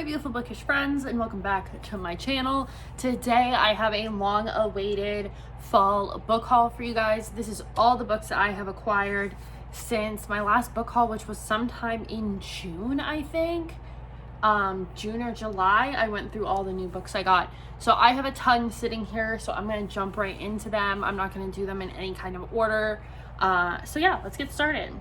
my beautiful bookish friends, and welcome back to my channel. Today I have a long awaited fall book haul for you guys. This is all the books that I have acquired since my last book haul, which was sometime in June, I think. June or July. I went through all the new books I got. So I have a ton sitting here, so I'm going to jump right into them. I'm not going to do them in any kind of order. So yeah, let's get started.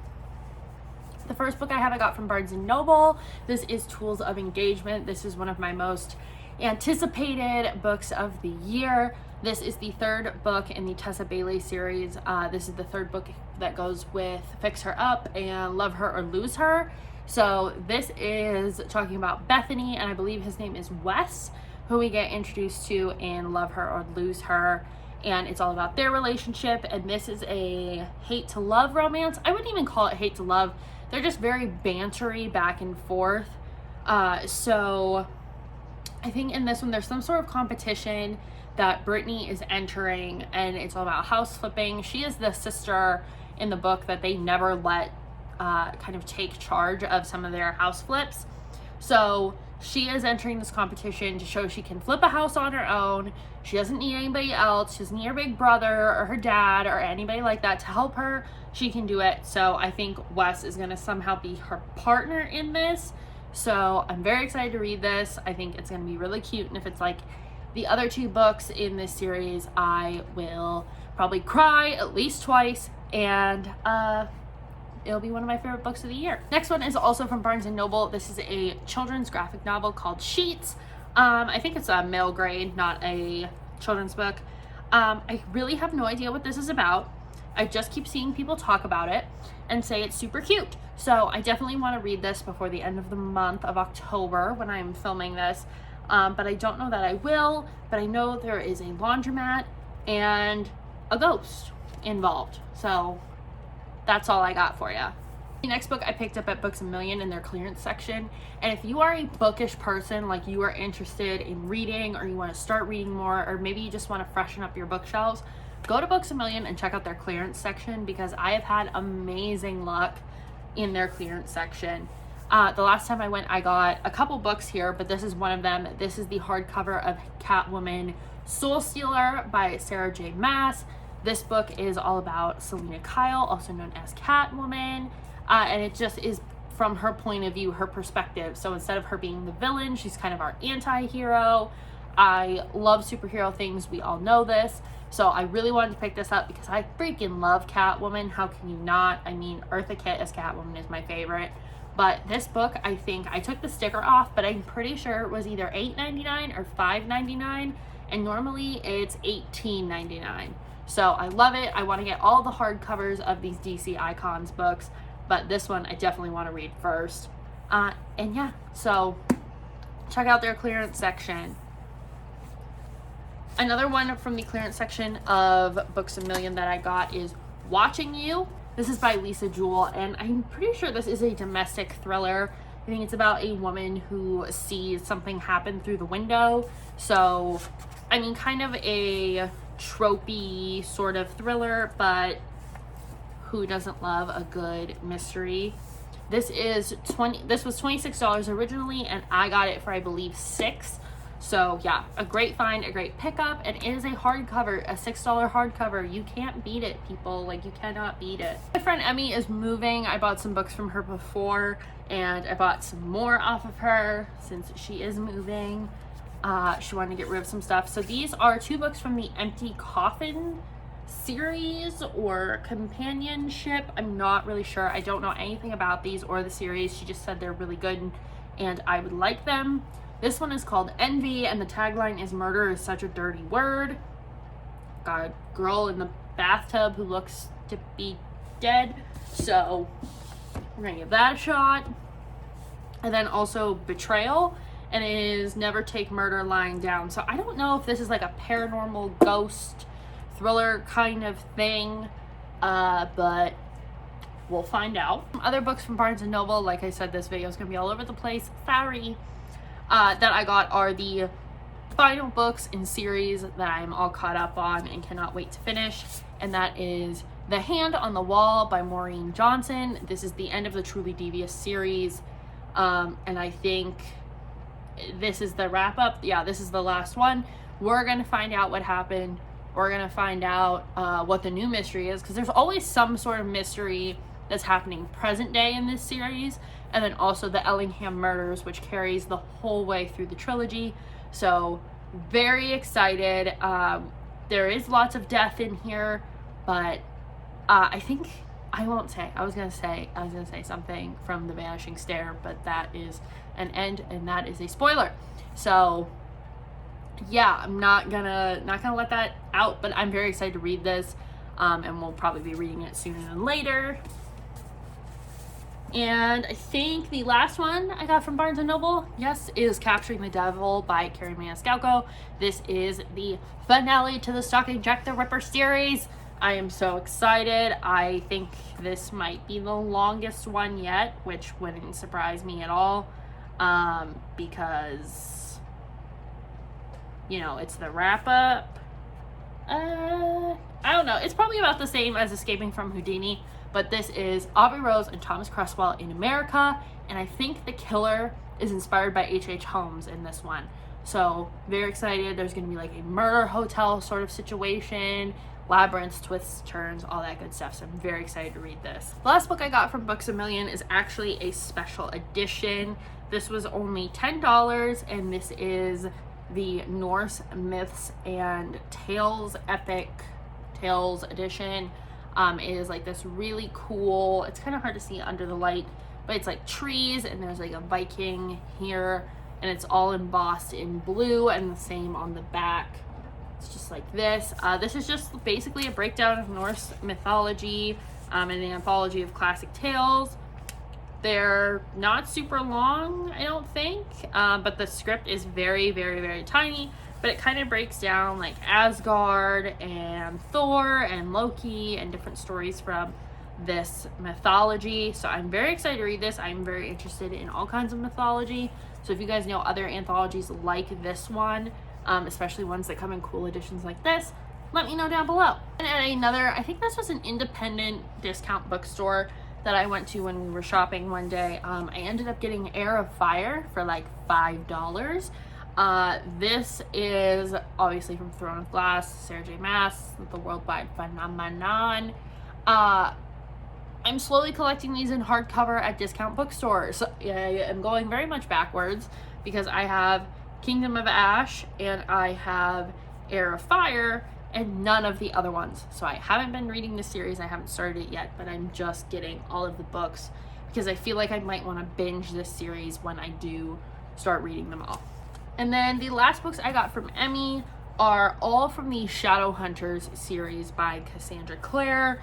The first book I got from Barnes & Noble. This is Tools of Engagement. This is one of my most anticipated books of the year. This is the third book in the Tessa Bailey series. This is the third book that goes with Fix Her Up and Love Her or Lose Her. So this is talking about Bethany, and I believe his name is Wes, who we get introduced to in Love Her or Lose Her. And it's all about their relationship, and this is a hate to love romance. I wouldn't even call it hate to love. They're just very bantery back and forth. So I think in this one there's some sort of competition that Brittany is entering, and it's all about house flipping. She is the sister in the book that they never let kind of take charge of some of their house flips. So she is entering this competition to show she can flip a house on her own. She doesn't need anybody else. She doesn't need her big brother or her dad or anybody like that to help her. She can do it. So I think Wes is going to somehow be her partner in this. So I'm very excited to read this. I think it's going to be really cute. And if it's like the other two books in this series, I will probably cry at least twice. And it'll be one of my favorite books of the year. Next one is also from Barnes & Noble. This is a children's graphic novel called Sheets. I think it's a male grade, not a children's book. I really have no idea what this is about. I just keep seeing people talk about it and say it's super cute. So I definitely want to read this before the end of the month of October when I'm filming this. But I don't know that I will, but I know there is a laundromat and a ghost involved. So that's all I got for you. The next book I picked up at Books A Million in their clearance section. And if you are a bookish person, like you are interested in reading, or you want to start reading more, or maybe you just want to freshen up your bookshelves, go to Books A Million and check out their clearance section, because I have had amazing luck in their clearance section. The last time I went, I got a couple books here, but this is one of them. This is the hardcover of Catwoman Soulstealer by Sarah J. Maas. This book is all about Selena Kyle, also known as Catwoman, and it just is from her point of view, her perspective. So instead of her being the villain, she's kind of our anti-hero. I love superhero things. We all know this. So I really wanted to pick this up because I freaking love Catwoman. How can you not? I mean, Eartha Kitt as Catwoman is my favorite. But this book, I think, I took the sticker off, but I'm pretty sure it was either $8.99 or $5.99, and normally it's $18.99. So I love it. I want to get all the hardcovers of these DC Icons books, but this one I definitely want to read first. And yeah, so check out their clearance section. Another one from the clearance section of Books A Million that I got is Watching You. This is by Lisa Jewell, and I'm pretty sure this is a domestic thriller. I think it's about a woman who sees something happen through the window. So, I mean, kind of a tropey sort of thriller, but who doesn't love a good mystery? This was $26 originally, and I got it for, I believe, $6. So yeah, a great find, a great pickup, and it is a hardcover, a $6 hardcover. You can't beat it, people. Like, you cannot beat it. My friend Emmy is moving. I bought some books from her before, and I bought some more off of her since she is moving. She wanted to get rid of some stuff. So these are two books from the Empty Coffin series or companionship. I'm not really sure. I don't know anything about these or the series. She just said they're really good and I would like them. This one is called Envy, and the tagline is "Murder is such a dirty word." Got a girl in the bathtub who looks to be dead, so we're gonna give that a shot. And then also Betrayal, and it is Never Take Murder Lying Down. So I don't know if this is like a paranormal ghost thriller kind of thing, but we'll find out. Other books from Barnes & Noble, like I said, this video is gonna be all over the place, sorry, that I got are the final books in series that I am all caught up on and cannot wait to finish, and that is The Hand on the Wall by Maureen Johnson. This is the end of the Truly Devious series, and I think this is the wrap up. Yeah, this is the last one. We're gonna find out what happened. We're gonna find out what the new mystery is, because there's always some sort of mystery that's happening present day in this series, and then also the Ellingham murders, which carries the whole way through the trilogy. So very excited. There is lots of death in here, but I think I won't say. I was gonna say something from The Vanishing Stair, but that is an end, and that is a spoiler. So yeah, I'm not gonna let that out, but I'm very excited to read this, and we'll probably be reading it sooner than later. And I think the last one I got from Barnes & Noble, yes, is Capturing the Devil by Carrie Maniscalco. This is the finale to the Stalking Jack the Ripper series. I am so excited. I think this might be the longest one yet, which wouldn't surprise me at all, because, you know, it's the wrap up. I don't know. It's probably about the same as Escaping from Houdini, but this is Aubrey Rose and Thomas Cresswell in America, and I think the killer is inspired by H.H. Holmes in this one. So very excited. There's going to be like a murder hotel sort of situation, labyrinths, twists, turns, all that good stuff. So I'm very excited to read this. The last book I got from Books A Million is actually a special edition. This was only $10, and this is the Norse Myths and Tales Epic Tales edition. It is like this really cool, it's kind of hard to see under the light, but it's like trees, and there's like a Viking here, and it's all embossed in blue, and the same on the back. It's just like this. This is just basically a breakdown of Norse mythology, and an anthology of classic tales. They're not super long, I don't think, but the script is very, very, very tiny. But it kind of breaks down like Asgard and Thor and Loki and different stories from this mythology. So I'm very excited to read this. I'm very interested in all kinds of mythology. So if you guys know other anthologies like this one, especially ones that come in cool editions like this, let me know down below. And at another, I think this was an independent discount bookstore that I went to when we were shopping one day. I ended up getting Heir of Fire for like $5. This is obviously from Throne of Glass, Sarah J. Maas, the worldwide phenomenon. I'm slowly collecting these in hardcover at discount bookstores. I am going very much backwards because I have Kingdom of Ash and I have Heir of Fire and none of the other ones. So I haven't been reading the series. I haven't started it yet, but I'm just getting all of the books because I feel like I might want to binge this series when I do start reading them all. And then the last books I got from Emmy are all from the Shadowhunters series by Cassandra Clare.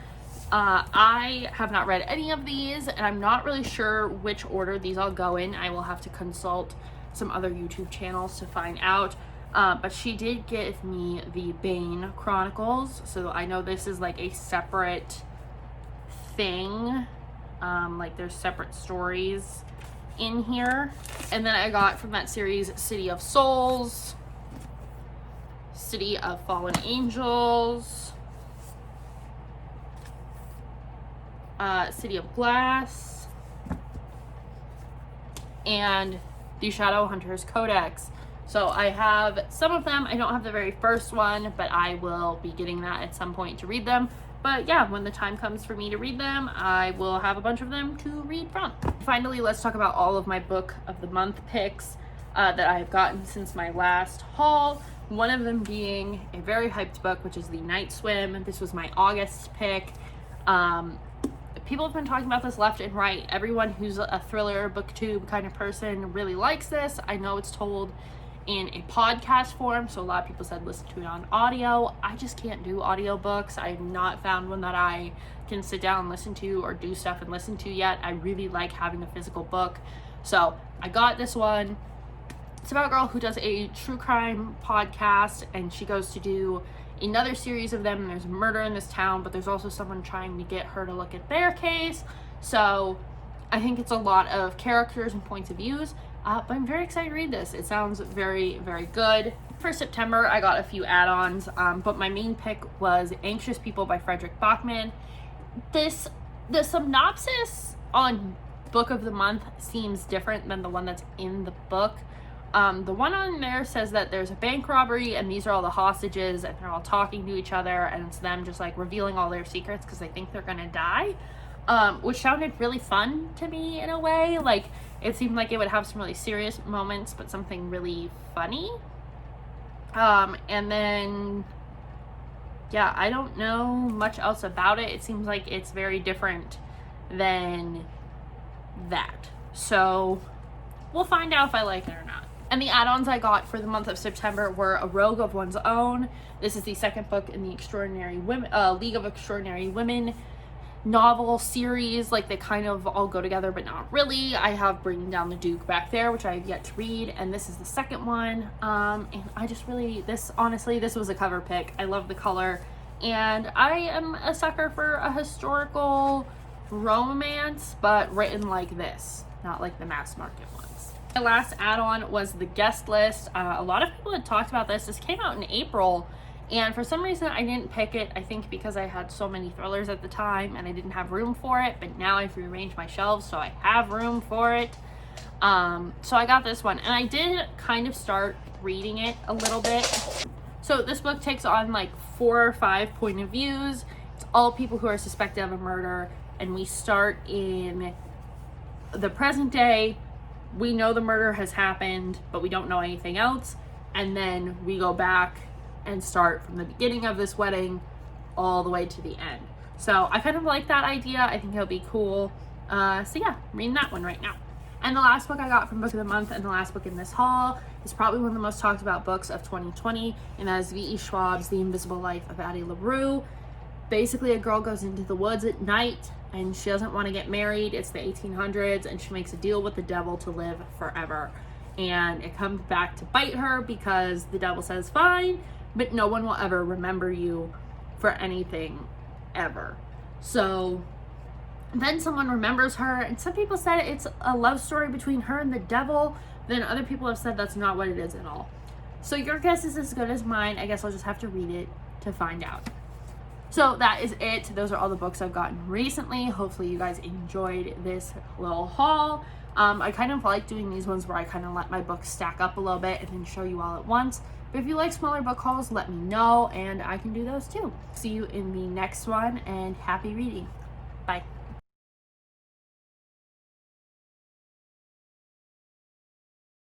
I have not read any of these, and I'm not really sure which order these all go in. I will have to consult some other YouTube channels to find out. But she did give me the Bane Chronicles, so I know this is like a separate thing. Like there's separate stories in here. And then I got from that series City of Souls, City of Fallen Angels, City of Glass, and the Shadowhunters Codex. So I have some of them. I don't have the very first one, but I will be getting that at some point to read them. But yeah, when the time comes for me to read them, I will have a bunch of them to read from. Finally, let's talk about all of my book of the month picks that I've gotten since my last haul. One of them being a very hyped book, which is The Night Swim. This was my August pick. People have been talking about this left and right. Everyone who's a thriller booktube kind of person really likes this. I know it's told in a podcast form, so a lot of people said listen to it on audio. I just can't do audiobooks. I've not found one that I can sit down and listen to or do stuff and listen to yet. I really like having a physical book. So I got this one. It's about a girl who does a true crime podcast, and she goes to do another series of them, and there's murder in this town, but there's also someone trying to get her to look at their case. So I think it's a lot of characters and points of views. But I'm very excited to read this. It sounds very, very good. For September, I got a few add-ons, but my main pick was Anxious People by Frederick Bachman. The synopsis on Book of the Month seems different than the one that's in the book. The one on there says that there's a bank robbery and these are all the hostages and they're all talking to each other, and it's them just like revealing all their secrets because they think they're gonna die, which sounded really fun to me in a way. Like, it seemed like it would have some really serious moments but something really funny. And then yeah, I don't know much else about it. It seems like it's very different than that, so we'll find out if I like it or not. And the add-ons I got for the month of September were A Rogue of One's Own. This is the second book in the League of Extraordinary Women novel series. Like, they kind of all go together, but not really. I have Bringing Down the Duke back there, which I have yet to read, and this is the second one. And I just really, honestly, this was a cover pick. I love the color, and I am a sucker for a historical romance, but written like this, not like the mass market ones. My last add-on was The Guest List. A lot of people had talked about this. This came out in April, and for some reason I didn't pick it. I think because I had so many thrillers at the time and I didn't have room for it, but now I've rearranged my shelves so I have room for it. So I got this one, and I did kind of start reading it a little bit. So this book takes on like 4 or 5 point of views. It's all people who are suspected of a murder, and we start in the present day. We know the murder has happened, but we don't know anything else. And then we go back and start from the beginning of this wedding all the way to the end. So I kind of like that idea. I think it'll be cool. So yeah, I'm reading that one right now. And the last book I got from Book of the Month, and the last book in this haul, is probably one of the most talked about books of 2020, and that is V.E. Schwab's The Invisible Life of Addie LaRue. Basically, a girl goes into the woods at night and she doesn't want to get married. It's the 1800s, and she makes a deal with the devil to live forever. And it comes back to bite her because the devil says, fine, but no one will ever remember you for anything ever. So then someone remembers her, and some people said it's a love story between her and the devil. Then other people have said that's not what it is at all. So your guess is as good as mine. I guess I'll just have to read it to find out. So that is it. Those are all the books I've gotten recently. Hopefully you guys enjoyed this little haul. I kind of like doing these ones where I kind of let my books stack up a little bit and then show you all at once. But if you like smaller book hauls, let me know and I can do those too. See you in the next one, and happy reading.